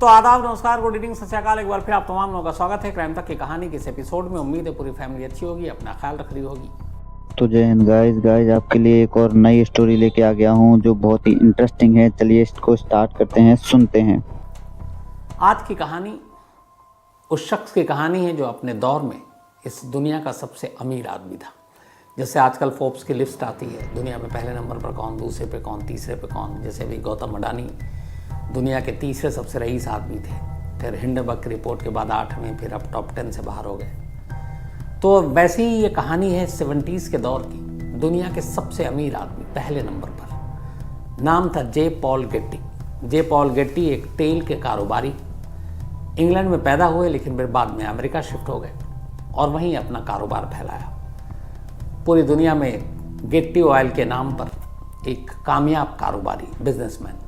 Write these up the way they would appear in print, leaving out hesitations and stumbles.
तो आदाब, नमस्कार, गुड इवनिंग, सत श्री अकाल। एक बार फिर आप तमाम लोगों का स्वागत है क्राइम तक की कहानी के इस एपिसोड में। उम्मीद है पूरी फैमिली अच्छी होगी, अपना ख्याल रख रही होगी। तो जय हिंद गाइस आपके लिए एक और नई स्टोरी लेके आ गया हूँ जो बहुत ही इंटरेस्टिंग है। चलिए इसको स्टार्ट करते हैं, सुनते हैं। आज की कहानी उस शख्स की कहानी है जो अपने दौर में इस दुनिया का सबसे अमीर आदमी था। जैसे आजकल फोर्ब्स की लिस्ट आती है, दुनिया में पहले नंबर पर कौन, दूसरे पे कौन, तीसरे पे कौन। जैसे अभी गौतम अडानी दुनिया के तीसरे सबसे रईस आदमी थे, फिर हिंडनबर्ग की रिपोर्ट के बाद 8वें, फिर अब टॉप 10 से बाहर हो गए। तो वैसे ही ये कहानी है 70s के दौर की, दुनिया के सबसे अमीर आदमी पहले नंबर पर। नाम था जे पॉल गेट्टी। जे पॉल गेट्टी एक तेल के कारोबारी, इंग्लैंड में पैदा हुए लेकिन फिर बाद में अमेरिका शिफ्ट हो गए और वहीं अपना कारोबार फैलाया। पूरी दुनिया में गेट्टी ऑयल के नाम पर एक कामयाब कारोबारी, बिजनेसमैन।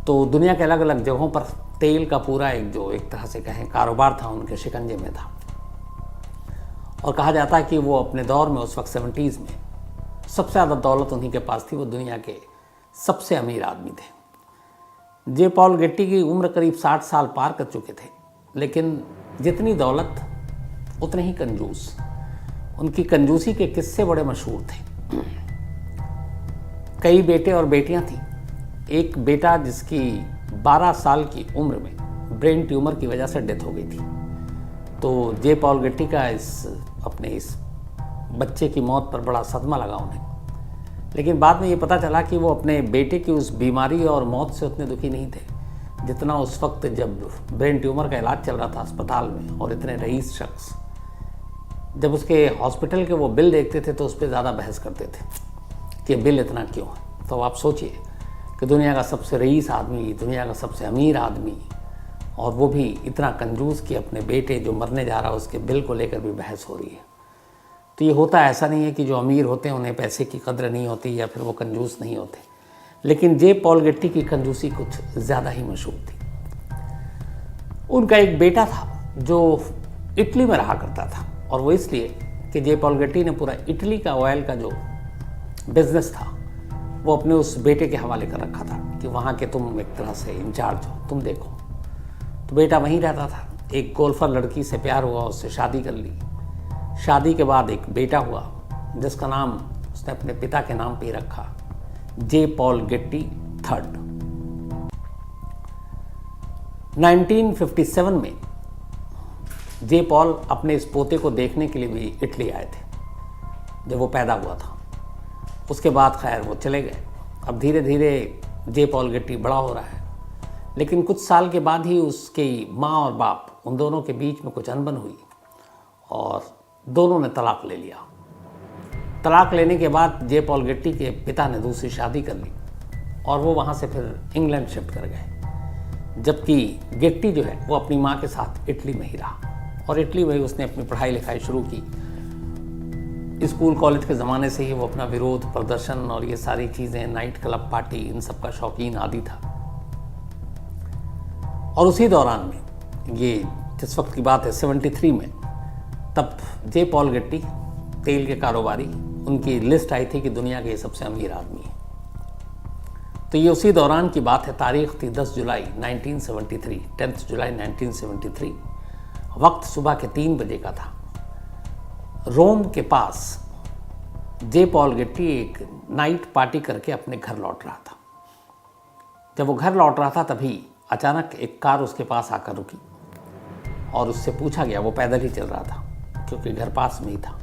तो दुनिया के अलग अलग जगहों पर तेल का पूरा एक तरह से कहें कारोबार था, उनके शिकंजे में था। और कहा जाता है कि वो अपने दौर में उस वक्त 70s में सबसे ज़्यादा दौलत उन्हीं के पास थी, वो दुनिया के सबसे अमीर आदमी थे। जे पॉल गेट्टी की उम्र करीब 60 साल पार कर चुके थे, लेकिन जितनी दौलत उतने ही कंजूस। उनकी कंजूसी के किस्से बड़े मशहूर थे। कई बेटे और बेटियां थीं। एक बेटा जिसकी 12 साल की उम्र में ब्रेन ट्यूमर की वजह से डेथ हो गई थी। तो जे पॉल गेट्टी का इस बच्चे की मौत पर बड़ा सदमा लगा उन्हें। लेकिन बाद में ये पता चला कि वो अपने बेटे की उस बीमारी और मौत से उतने दुखी नहीं थे जितना उस वक्त जब ब्रेन ट्यूमर का इलाज चल रहा था अस्पताल में। और इतने रईस शख्स जब उसके हॉस्पिटल के वो बिल देखते थे तो उस पर ज़्यादा बहस करते थे कि बिल इतना क्यों है। तो आप सोचिए कि दुनिया का सबसे रईस आदमी, दुनिया का सबसे अमीर आदमी, और वो भी इतना कंजूस कि अपने बेटे जो मरने जा रहा है उसके बिल को लेकर भी बहस हो रही है। तो ये होता ऐसा नहीं है कि जो अमीर होते हैं उन्हें पैसे की कद्र नहीं होती या फिर वो कंजूस नहीं होते, लेकिन जे पॉल गेट्टी की कंजूसी कुछ ज़्यादा ही मशहूर थी। उनका एक बेटा था जो इटली में रहा करता था, और वो इसलिए कि जे पॉल गेट्टी ने पूरा इटली का ऑयल का जो बिजनेस था वो अपने उस बेटे के हवाले कर रखा था कि वहाँ के तुम एक तरह से इंचार्ज हो, तुम देखो। तो बेटा वहीं रहता था। एक गोल्फर लड़की से प्यार हुआ, उससे शादी कर ली। शादी के बाद एक बेटा हुआ जिसका नाम उसने अपने पिता के नाम पे रखा, जे पॉल गेट्टी थर्ड। 1957 में जे पॉल अपने इस पोते को देखने के लिए भी इटली आए थे जब वो पैदा हुआ था। उसके बाद खैर वो चले गए। अब धीरे धीरे जे पॉल गेट्टी बड़ा हो रहा है, लेकिन कुछ साल के बाद ही उसकी माँ और बाप, उन दोनों के बीच में कुछ अनबन हुई और दोनों ने तलाक ले लिया। तलाक लेने के बाद जे पॉल गेट्टी के पिता ने दूसरी शादी कर ली और वो वहाँ से फिर इंग्लैंड शिफ्ट कर गए, जबकि गेट्टी जो है वो अपनी माँ के साथ इटली में ही रहा। और इटली में ही उसने अपनी पढ़ाई लिखाई शुरू की। स्कूल कॉलेज के ज़माने से ही वो अपना विरोध प्रदर्शन और ये सारी चीज़ें, नाइट क्लब पार्टी, इन सब का शौकीन आदी था। और उसी दौरान में, ये जिस वक्त की बात है 73 में, तब जे पॉल गेट्टी तेल के कारोबारी, उनकी लिस्ट आई थी कि दुनिया के सबसे अमीर आदमी है। तो ये उसी दौरान की बात है। तारीख थी 10 जुलाई 1973, 10 जुलाई 1973। वक्त सुबह के 3 बजे का था। रोम के पास जे पॉल गेट्टी एक नाइट पार्टी करके अपने घर लौट रहा था। जब वो घर लौट रहा था तभी अचानक एक कार उसके पास आकर रुकी और उससे पूछा गया, वो पैदल ही चल रहा था क्योंकि घर पास में ही था,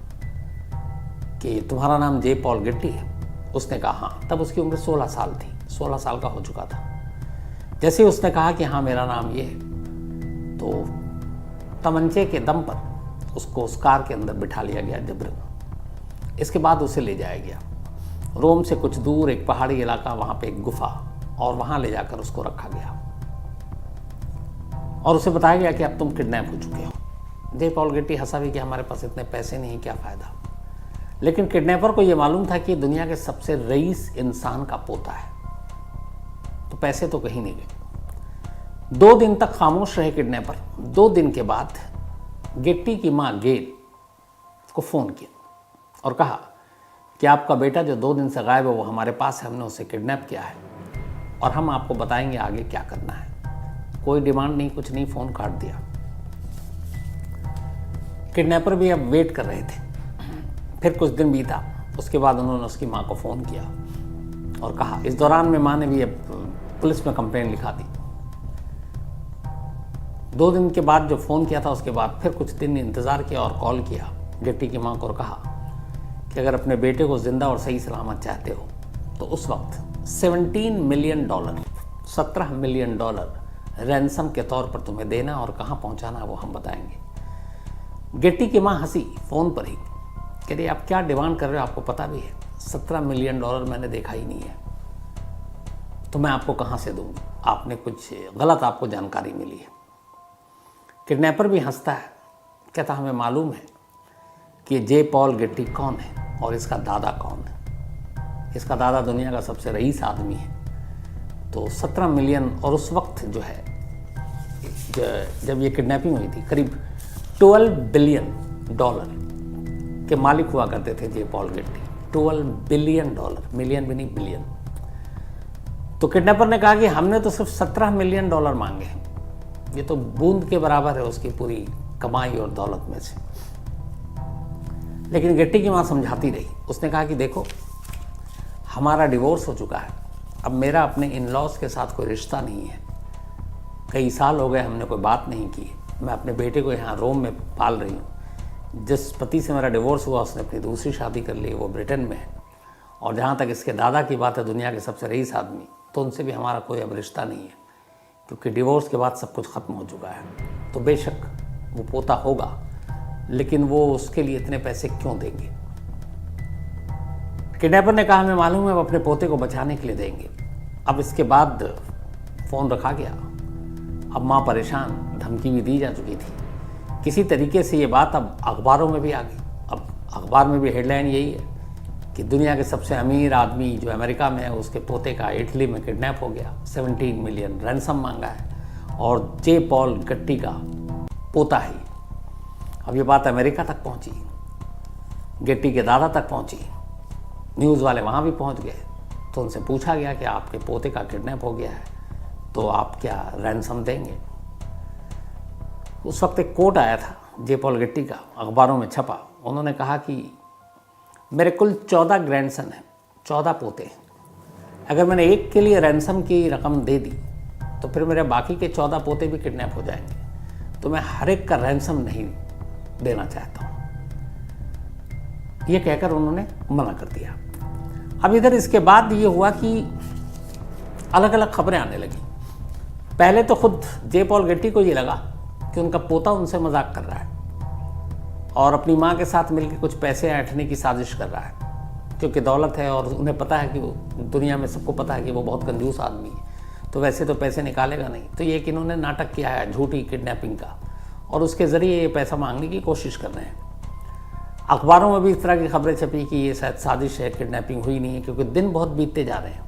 कि तुम्हारा नाम जे पॉल गेट्टी है? उसने कहा हाँ। तब उसकी उम्र 16 साल थी, 16 साल का हो चुका था। जैसे ही उसने कहा कि हाँ मेरा नाम ये है, तो तमंचे के दम पर उसको उस कार के अंदर बिठा लिया गया जबरन। इसके बाद उसे ले जाया गया रोम से कुछ दूर एक पहाड़ी इलाका, वहाँ पे एक गुफा, और वहाँ ले जाकर उसको रखा गया और उसे बताया गया कि अब तुम किडनैप हो चुके हो। जे पॉल गेट्टी हंसा भी कि हमारे पास इतने पैसे नहीं, क्या फ़ायदा। लेकिन किडनैपर को ये मालूम था कि दुनिया के सबसे रईस इंसान का पोता है, तो पैसे तो कहीं नहीं गए। 2 दिन तक खामोश रहे किडनैपर। 2 दिन के बाद गेट्टी की माँ गेल को फ़ोन किया और कहा कि आपका बेटा जो 2 दिन से गायब है वो हमारे पास है, हमने उसे किडनैप किया है और हम आपको बताएंगे आगे क्या करना है। कोई डिमांड नहीं, कुछ नहीं, फ़ोन काट दिया। किडनैपर भी अब वेट कर रहे थे। फिर कुछ दिन बीता, उसके बाद उन्होंने उसकी माँ को फ़ोन किया और कहा। इस दौरान में माँ ने भी अब पुलिस में कंप्लेंट लिखा दी। 2 दिन के बाद जो फ़ोन किया था, उसके बाद फिर कुछ दिन इंतज़ार किया और कॉल किया गेट्टी की माँ को और कहा कि अगर अपने बेटे को ज़िंदा और सही सलामत चाहते हो तो उस वक्त $17 मिलियन, $17 मिलियन रैंसम के तौर पर तुम्हें देना और कहाँ पहुँचाना वो हम बताएंगे। गेट्टी की माँ हंसी फ़ोन पर ही, कह रही आप क्या डिमांड कर रहे हो, आपको पता भी है $17 मिलियन मैंने देखा ही नहीं है, तो मैं आपको कहाँ से दूँगी, आपने कुछ गलत आपको जानकारी मिली है। किडनैपर भी हंसता है, कहता हमें मालूम है कि जे पॉल गेट्टी कौन है और इसका दादा कौन है। इसका दादा दुनिया का सबसे रईस आदमी है। तो 17 मिलियन, और उस वक्त जो है जब ये किडनैपिंग हुई थी, करीब $12 बिलियन के मालिक हुआ करते थे जे पॉल गेट्टी। $12 बिलियन, मिलियन भी नहीं, बिलियन। तो किडनैपर ने कहा कि हमने तो सिर्फ $17 मिलियन मांगे हैं, ये तो बूंद के बराबर है उसकी पूरी कमाई और दौलत में से। लेकिन गेट्टी की माँ समझाती रही। उसने कहा कि देखो, हमारा डिवोर्स हो चुका है, अब मेरा अपने इन लॉज के साथ कोई रिश्ता नहीं है, कई साल हो गए हमने कोई बात नहीं की, मैं अपने बेटे को यहाँ रोम में पाल रही हूँ। जिस पति से मेरा डिवोर्स हुआ उसने अपनी दूसरी शादी कर ली, वो ब्रिटेन में है। और जहाँ तक इसके दादा की बात है, दुनिया के सबसे रईस आदमी, तो उनसे भी हमारा कोई अब रिश्ता नहीं है, क्योंकि डिवोर्स के बाद सब कुछ ख़त्म हो चुका है। तो बेशक वो पोता होगा, लेकिन वो उसके लिए इतने पैसे क्यों देंगे। किडनैपर ने कहा हमें मालूम है, वो अपने पोते को बचाने के लिए देंगे। अब इसके बाद फ़ोन रखा गया। अब माँ परेशान, धमकी भी दी जा चुकी थी। किसी तरीके से ये बात अब अखबारों में भी आ गई। अब अखबार में भी हेडलाइन यही है कि दुनिया के सबसे अमीर आदमी जो अमेरिका में है, उसके पोते का इटली में किडनैप हो गया, 17 मिलियन रैंसम मांगा है, और जे पॉल गेट्टी का पोता ही। अब ये बात अमेरिका तक पहुंची, गेट्टी के दादा तक पहुंची, न्यूज़ वाले वहाँ भी पहुंच गए। तो उनसे पूछा गया कि आपके पोते का किडनैप हो गया है, तो आप क्या रैंसम देंगे। उस वक्त एक कोट आया था जे पॉल गेट्टी का, अखबारों में छपा। उन्होंने कहा कि मेरे कुल 14 ग्रैंडसन हैं, 14 पोते हैं। अगर मैंने एक के लिए रैंसम की रकम दे दी तो फिर मेरे बाकी के 14 पोते भी किडनैप हो जाएंगे, तो मैं हर एक का रैंसम नहीं देना चाहता हूँ। ये कहकर उन्होंने मना कर दिया। अब इधर इसके बाद ये हुआ कि अलग अलग खबरें आने लगी। पहले तो खुद जे पॉल गेट्टी को ये लगा कि उनका पोता उनसे मजाक कर रहा है और अपनी माँ के साथ मिलकर कुछ पैसे ऐंठने की साजिश कर रहा है, क्योंकि दौलत है और उन्हें पता है कि वो दुनिया में सबको पता है कि वो बहुत कंजूस आदमी है, तो वैसे तो पैसे निकालेगा नहीं। तो ये कि इन्होंने नाटक किया है झूठी किडनैपिंग का, और उसके ज़रिए ये पैसा मांगने की कोशिश कर रहे हैं। अखबारों में भी इस तरह की खबरें छपी कि ये शायद साजिश है, किडनैपिंग हुई नहीं है, क्योंकि दिन बहुत बीतते जा रहे हैं।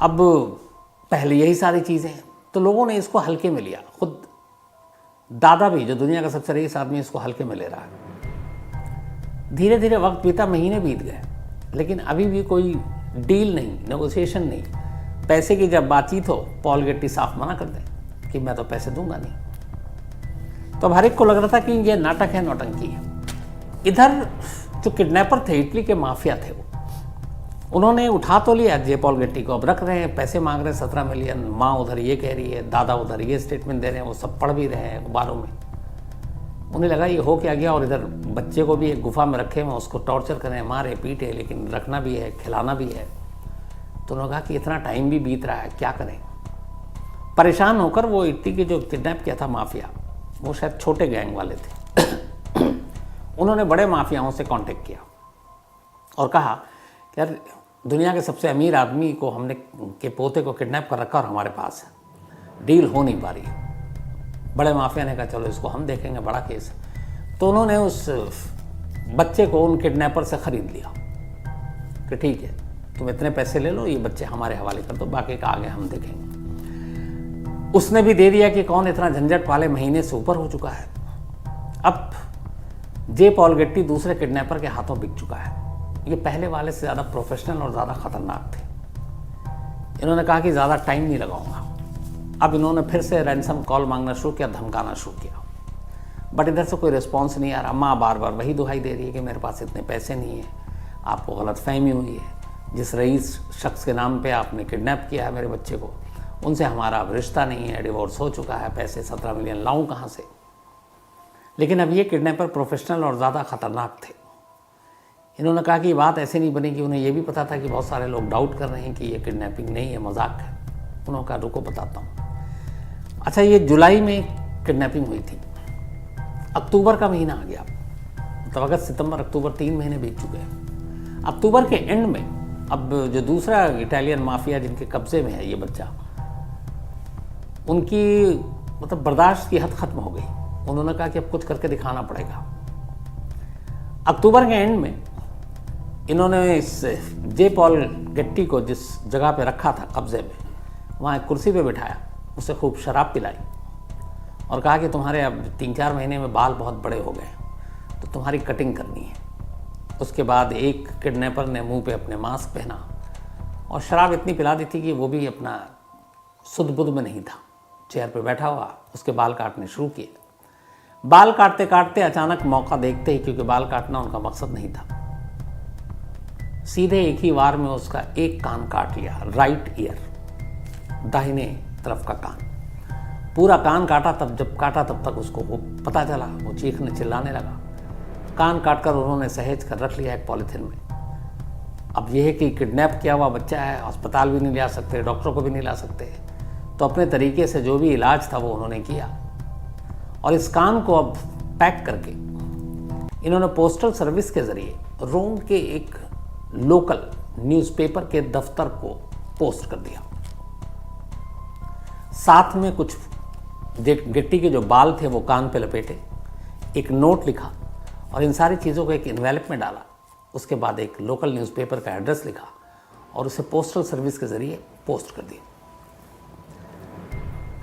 अब पहले यही सारी चीज़ें हैं, तो लोगों ने इसको हल्के में लिया। खुद दादा भी, जो दुनिया का सबसे रईस आदमी, इसको हल्के में ले रहा है। धीरे धीरे वक्त बीता, महीने बीत गए, लेकिन अभी भी कोई डील नहीं, नेगोशिएशन नहीं। पैसे की जब बातचीत हो, पॉल गेट्टी साफ मना कर दे कि मैं तो पैसे दूंगा नहीं। तो अब हर एक को लग रहा था कि ये नाटक है, नौटंकी है। इधर जो किडनैपर थे, इटली के माफिया थे, वो उन्होंने उठा तो लिया जे पॉल गेट्टी को, अब रख रहे हैं, पैसे मांग रहे हैं 17 मिलियन। माँ उधर ये कह रही है, दादा उधर ये स्टेटमेंट दे रहे हैं, वो सब पढ़ भी रहे हैं अखबारों में। उन्हें लगा ये हो क्या गया। और इधर बच्चे को भी एक गुफा में रखे हुए, उसको टॉर्चर करें, मारे पीटे, लेकिन रखना भी है, खिलाना भी है। तो उन्होंने कहा कि इतना टाइम भी बीत रहा है, क्या करें। परेशान होकर वो इटली के जो किडनैप किया था माफिया, वो शायद छोटे गैंग वाले थे, उन्होंने बड़े माफियाओं से कांटेक्ट किया और कहा कि यार दुनिया के सबसे अमीर आदमी को हमने के पोते को किडनैप कर रखा और हमारे पास है, डील हो नहीं पा रही है। बड़े माफिया ने कहा चलो इसको हम देखेंगे, बड़ा केस है। तो उन्होंने उस बच्चे को उन किडनैपर से ख़रीद लिया कि ठीक है, तुम इतने पैसे ले लो, ये बच्चे हमारे हवाले कर दो, बाकी का आगे हम देखेंगे। उसने भी दे दिया कि कौन इतना झंझट पाले, महीने से ऊपर हो चुका है। अब जे पॉल गेट्टी दूसरे किडनैपर के हाथों बिक चुका है। ये पहले वाले से ज़्यादा प्रोफेशनल और ज़्यादा ख़तरनाक थे। इन्होंने कहा कि ज़्यादा टाइम नहीं लगाऊंगा, अब इन्होंने फिर से रैंसम कॉल मांगना शुरू किया, धमकाना शुरू किया, बट इधर से कोई रिस्पॉन्स नहीं आ रहा। माँ बार बार वही दुहाई दे रही है कि मेरे पास इतने पैसे नहीं है, आपको गलतफहमी हुई है, जिस रईस शख्स के नाम पे आपने किडनैप किया है मेरे बच्चे को, उनसे हमारा अब रिश्ता नहीं है, डिवोर्स हो चुका है, पैसे 17 मिलियन लाऊं कहाँ से। लेकिन अब ये किडनैपर प्रोफेशनल और ज़्यादा ख़तरनाक थे। इन्होंने कहा कि ये बात ऐसे नहीं बनेगी। उन्हें ये भी पता था कि बहुत सारे लोग डाउट कर रहे हैं कि ये किडनैपिंग नहीं है, मजाक है। उन्होंने कहा रुको बताता हूँ। अच्छा, ये जुलाई में किडनैपिंग हुई थी, अक्टूबर का महीना आ गया, मतलब अगस्त सितंबर अक्टूबर 3 महीने बीत चुके हैं। अक्टूबर के एंड में अब जो दूसरा इटालियन माफिया जिनके कब्जे में है ये बच्चा, उनकी मतलब बर्दाश्त की हद खत्म हो गई। उन्होंने कहा कि अब कुछ करके दिखाना पड़ेगा। अक्टूबर के एंड में इन्होंने इस जे पॉल गेट्टी को जिस जगह पे रखा था कब्जे में, वहाँ एक कुर्सी पे बिठाया, उसे खूब शराब पिलाई और कहा कि तुम्हारे अब 3-4 महीने में बाल बहुत बड़े हो गए, तो तुम्हारी कटिंग करनी है। उसके बाद एक किडनैपर ने मुंह पे अपने मास्क पहना और शराब इतनी पिला दी थी कि वो भी अपना सुध बुध में नहीं था, चेयर पे बैठा हुआ उसके बाल काटने शुरू किए। बाल काटते काटते अचानक मौका देखते ही, क्योंकि बाल काटना उनका मकसद नहीं था, सीधे एक ही वार में उसका एक कान काट लिया, राइट ईयर, दाहिने तरफ का कान, पूरा कान काटा। जब काटा तब तक उसको वो पता चला, वो चीखने चिल्लाने लगा। कान काटकर उन्होंने सहेज कर रख लिया एक पॉलीथिन में। अब यह है कि किडनैप किया हुआ बच्चा है, अस्पताल भी नहीं ला सकते, डॉक्टर को भी नहीं ला सकते, तो अपने तरीके से जो भी इलाज था वो उन्होंने किया। और इस कान को अब पैक करके इन्होंने पोस्टल सर्विस के ज़रिए रोम के एक लोकल न्यूज़पेपर के दफ्तर को पोस्ट कर दिया। साथ में कुछ गेट्टी के जो बाल थे वो कान पे लपेटे, एक नोट लिखा और इन सारी चीज़ों को एक इन्वेलप में डाला। उसके बाद एक लोकल न्यूज़पेपर का एड्रेस लिखा और उसे पोस्टल सर्विस के ज़रिए पोस्ट कर दिया।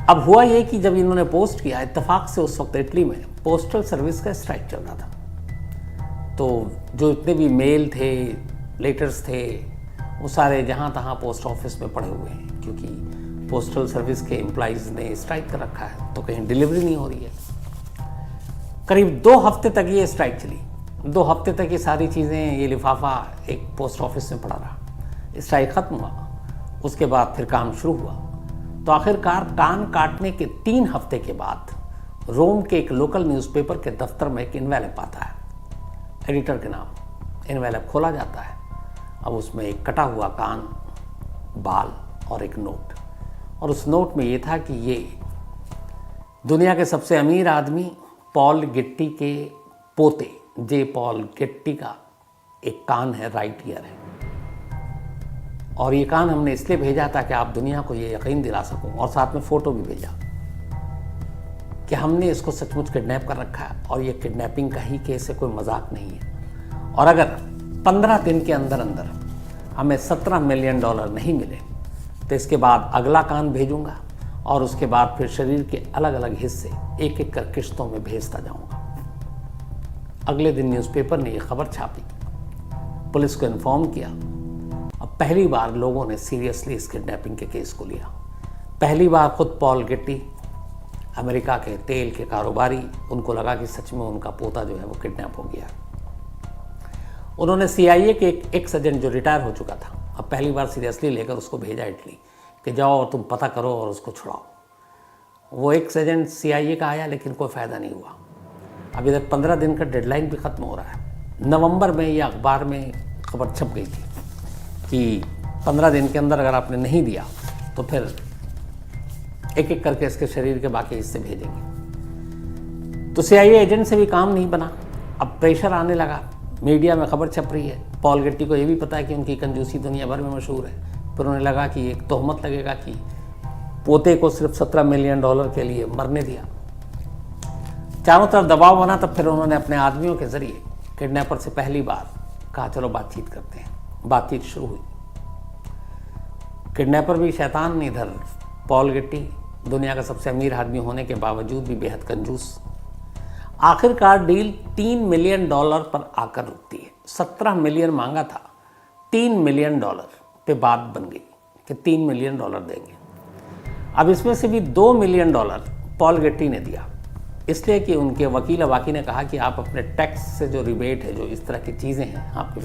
अब हुआ ये कि जब इन्होंने पोस्ट किया, इत्तेफाक से उस वक्त इटली में पोस्टल सर्विस का स्ट्राइक चल रहा था। तो जो इतने भी मेल थे, लेटर्स थे, वो सारे जहाँ तहाँ पोस्ट ऑफिस में पड़े हुए हैं, क्योंकि पोस्टल सर्विस के एम्प्लॉइज़ ने स्ट्राइक कर रखा है, तो कहीं डिलीवरी नहीं हो रही है। करीब 2 हफ्ते तक ये स्ट्राइक चली। 2 हफ्ते तक ये सारी चीज़ें, ये लिफाफा एक पोस्ट ऑफिस में पड़ा रहा। स्ट्राइक ख़त्म हुआ, उसके बाद फिर काम शुरू हुआ। तो आखिरकार कान काटने के 3 हफ्ते के बाद रोम के एक लोकल न्यूज़पेपर के दफ्तर में एक इन्वेलप आता है, एडिटर के नाम। इन्वेलप खोला जाता है, अब उसमें एक कटा हुआ कान, बाल और एक नोट। और उस नोट में ये था कि ये दुनिया के सबसे अमीर आदमी पॉल गेट्टी के पोते जे पॉल गेट्टी का एक कान है, राइट ईयर है। और ये कान हमने इसलिए भेजा ताकि आप दुनिया को ये यकीन दिला सकूं, और साथ में फ़ोटो भी भेजा कि हमने इसको सचमुच किडनैप कर रखा है और ये किडनैपिंग का ही केस है, कोई मजाक नहीं है। और अगर 15 दिन के अंदर अंदर हमें $17 मिलियन नहीं मिले तो इसके बाद अगला कान भेजूंगा और उसके बाद फिर शरीर के अलग अलग हिस्से एक एक कर किश्तों में भेजता जाऊंगा। अगले दिन न्यूज़पेपर ने यह खबर छापी, पुलिस को इन्फॉर्म किया। अब पहली बार लोगों ने सीरियसली इस किडनैपिंग के केस को लिया। पहली बार खुद पॉल गेट्टी, अमेरिका के तेल के कारोबारी, उनको लगा कि सच में उनका पोता जो है वो किडनैप हो गया। उन्होंने CIA के एक एक्स एजेंट जो रिटायर हो चुका था, अब पहली बार सीरियसली लेकर उसको भेजा इटली कि जाओ और तुम पता करो और उसको छुड़ाओ। वो एक्स एजेंट CIA का आया, लेकिन कोई फ़ायदा नहीं हुआ। अभी तक 15 दिन का डेडलाइन भी ख़त्म हो रहा है। नवंबर में ये अखबार में खबर छप गई थी कि 15 दिन के अंदर अगर आपने नहीं दिया तो फिर एक एक करके इसके शरीर के बाकी हिस्से भेजेंगे। तो CIA एजेंट से भी काम नहीं बना। अब प्रेशर आने लगा, मीडिया में खबर छप रही है। पॉल गेट्टी को ये भी पता है कि उनकी कंजूसी दुनिया भर में मशहूर है। फिर उन्हें लगा कि एक तोहमत लगेगा कि पोते को सिर्फ $17 मिलियन के लिए मरने दिया। चारों तरफ दबाव बना। तब फिर उन्होंने अपने आदमियों के जरिए किडनैपर से पहली बार कहा चलो बातचीत करते हैं। बातचीत शुरू हुई। किडनैपर भी शैतान नहीं, इधर पॉल गेट्टी दुनिया का सबसे अमीर आदमी होने के बावजूद भी बेहद कंजूस। आखिरकार डील $3 मिलियन पर आकर रुकती है। 17 मिलियन मांगा था, $3 मिलियन पे बात बन गई कि $3 मिलियन देंगे। अब इसमें से भी $2 मिलियन पॉल गेट्टी ने दिया, इसलिए कि उनके वकील अबाकी ने कहा कि आप अपने टैक्स से जो रिबेट है, जो इस तरह की चीज़ें हैं आपके,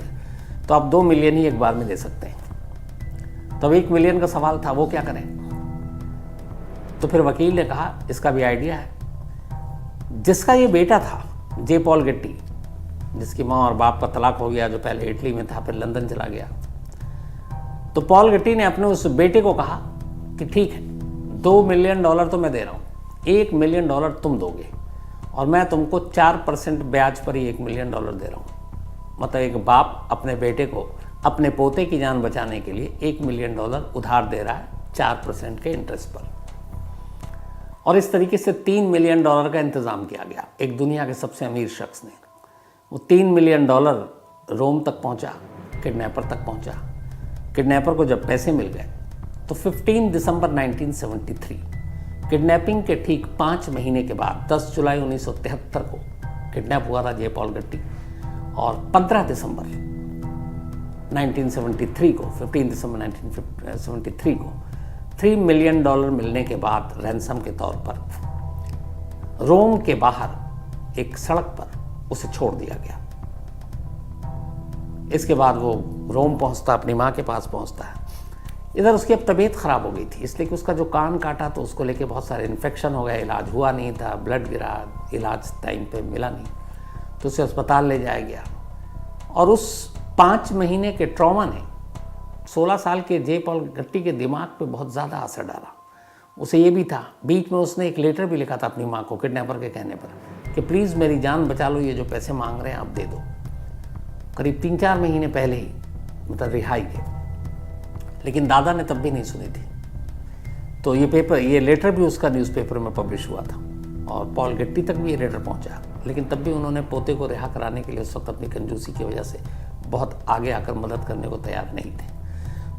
तो आप 2 मिलियन ही एक बार में दे सकते हैं। तो अब 1 मिलियन का सवाल था, वो क्या करें? तो फिर वकील ने कहा इसका भी आइडिया है। जिसका ये बेटा था जे पॉल गेट्टी, जिसकी माँ और बाप का तलाक हो गया, जो पहले इटली में था फिर लंदन चला गया, तो पॉल गेट्टी ने अपने उस बेटे को कहा कि ठीक है, $2 मिलियन तो मैं दे रहा हूँ, $1 मिलियन तुम दोगे और मैं तुमको 4% ब्याज पर ही $1 मिलियन दे रहा हूँ। मतलब एक बाप अपने बेटे को अपने पोते की जान बचाने के लिए $1 मिलियन उधार दे रहा है 4% के इंटरेस्ट पर। और इस तरीके से $3 मिलियन का इंतज़ाम किया गया। एक दुनिया के सबसे अमीर शख्स ने वो $3 मिलियन रोम तक पहुंचा, किडनैपर तक पहुंचा। किडनैपर को जब पैसे मिल गए तो 15 दिसंबर 1973, किडनैपिंग के ठीक 5 महीने के बाद 10 जुलाई 1973 को किडनैप हुआ था जे पॉल गेट्टी, और 15 दिसंबर 1973 को 15 दिसंबर 1973 को $3 मिलियन मिलने के बाद रैंसम के तौर पर रोम के बाहर एक सड़क पर उसे छोड़ दिया गया। इसके बाद वो रोम पहुंचता, अपनी माँ के पास पहुंचता है। इधर उसकी अब तबीयत ख़राब हो गई थी, इसलिए कि उसका जो कान काटा तो उसको लेके बहुत सारे इन्फेक्शन हो गए, इलाज हुआ नहीं था, ब्लड गिरा, इलाज टाइम पे मिला नहीं, तो उसे अस्पताल ले जाया गया। और उस 5 महीने के ट्रॉमा ने 16 साल के जे पॉल गेट्टी के दिमाग पे बहुत ज़्यादा असर डाला। उसे ये भी था, बीच में उसने एक लेटर भी लिखा था अपनी माँ को किडनैपर के कहने पर कि प्लीज़ मेरी जान बचा लो, ये जो पैसे मांग रहे हैं आप दे दो। करीब 3-4 महीने पहले ही, मतलब रिहाई के। लेकिन दादा ने तब भी नहीं सुनी थी। तो ये लेटर भी उसका न्यूज़पेपर में पब्लिश हुआ था और पॉल गेट्टी तक भी ये लेटर पहुंचा, लेकिन तब भी उन्होंने पोते को रिहा कराने के लिए उस वक्त अपनी कंजूसी की वजह से बहुत आगे आकर मदद करने को तैयार नहीं थे।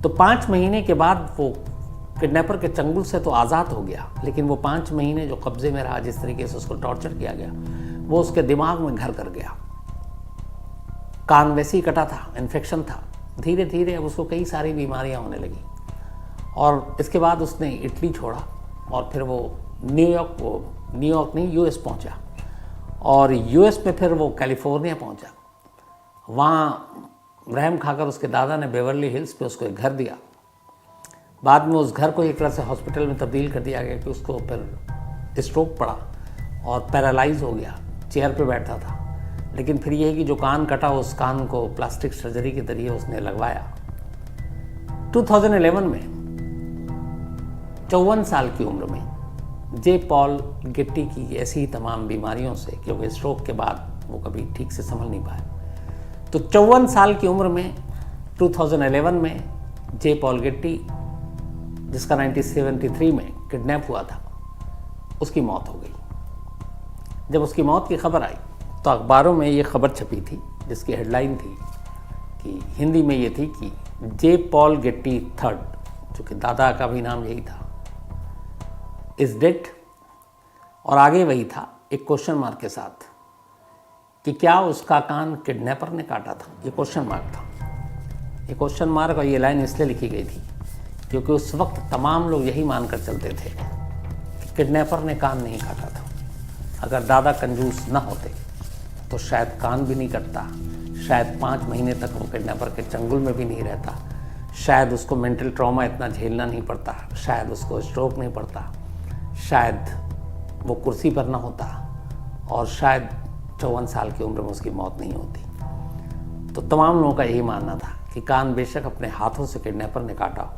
तो 5 महीने के बाद वो किडनैपर के चंगुल से तो आज़ाद हो गया, लेकिन वो 5 महीने जो कब्जे में रहा, जिस तरीके से उसको टॉर्चर किया गया, वो उसके दिमाग में घर कर गया। कान वैसे ही कटा था, इन्फेक्शन था, धीरे धीरे अब उसको कई सारी बीमारियां होने लगी। और इसके बाद उसने इटली छोड़ा और फिर वो न्यूयॉर्क नहीं, यूएस पहुंचा, और यूएस में फिर वो कैलिफोर्निया पहुंचा। वहाँ रहम खाकर उसके दादा ने बेवर्ली हिल्स पे उसको एक घर दिया। बाद में उस घर को एक तरह से हॉस्पिटल में तब्दील कर दिया गया कि उसको फिर स्ट्रोक पड़ा और पैरालाइज हो गया, चेयर पे बैठता था। लेकिन फिर यह है कि जो कान कटा, उस कान को प्लास्टिक सर्जरी के जरिए उसने लगवाया। 2011 में 54 साल की उम्र में जे पॉल गेट्टी की ऐसी ही तमाम बीमारियों से, क्योंकि स्ट्रोक के बाद वो कभी ठीक से संभल नहीं पाए, तो 54 साल की उम्र में 2011 में जे पॉल गेट्टी, जिसका 1973 में किडनैप हुआ था, उसकी मौत हो गई। जब उसकी मौत की खबर आई तो अखबारों में ये खबर छपी थी, जिसकी हेडलाइन थी कि हिंदी में ये थी कि जे पॉल गेट्टी थर्ड, जो कि दादा का भी नाम यही था, इज डेड। और आगे वही था एक क्वेश्चन मार्क के साथ कि क्या उसका कान किडनैपर ने काटा था। ये क्वेश्चन मार्क था। ये क्वेश्चन मार्क और ये लाइन इसलिए लिखी गई थी क्योंकि उस वक्त तमाम लोग यही मानकर चलते थे कि किडनैपर ने कान नहीं काटा था। अगर दादा कंजूस न होते तो शायद कान भी नहीं कटता, शायद 5 महीने तक वो किडनैपर के चंगुल में भी नहीं रहता, शायद उसको मेंटल ट्रॉमा इतना झेलना नहीं पड़ता, शायद उसको स्ट्रोक नहीं पड़ता, शायद वो कुर्सी पर ना होता, और शायद 54 साल की उम्र में उसकी मौत नहीं होती। तो तमाम लोगों का यही मानना था कि कान बेशक अपने हाथों से किडनैपर ने काटा हो,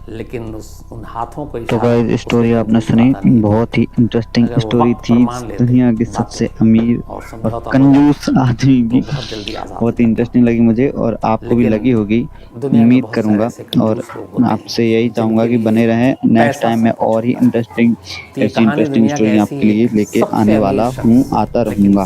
लेकिन उन हाथों को तो गाइस स्टोरी आपने सुनी, बहुत ही इंटरेस्टिंग स्टोरी थी। दुनिया के सबसे अमीर और कंजूस आदमी भी बहुत ही इंटरेस्टिंग लगी मुझे, और आपको भी लगी होगी उम्मीद करूंगा। और आपसे यही चाहूंगा कि बने रहें। नेक्स्ट टाइम मैं और ही इंटरेस्टिंग स्टोरी आपके लिए लेके आने वाला हूँ, आता रहूँगा।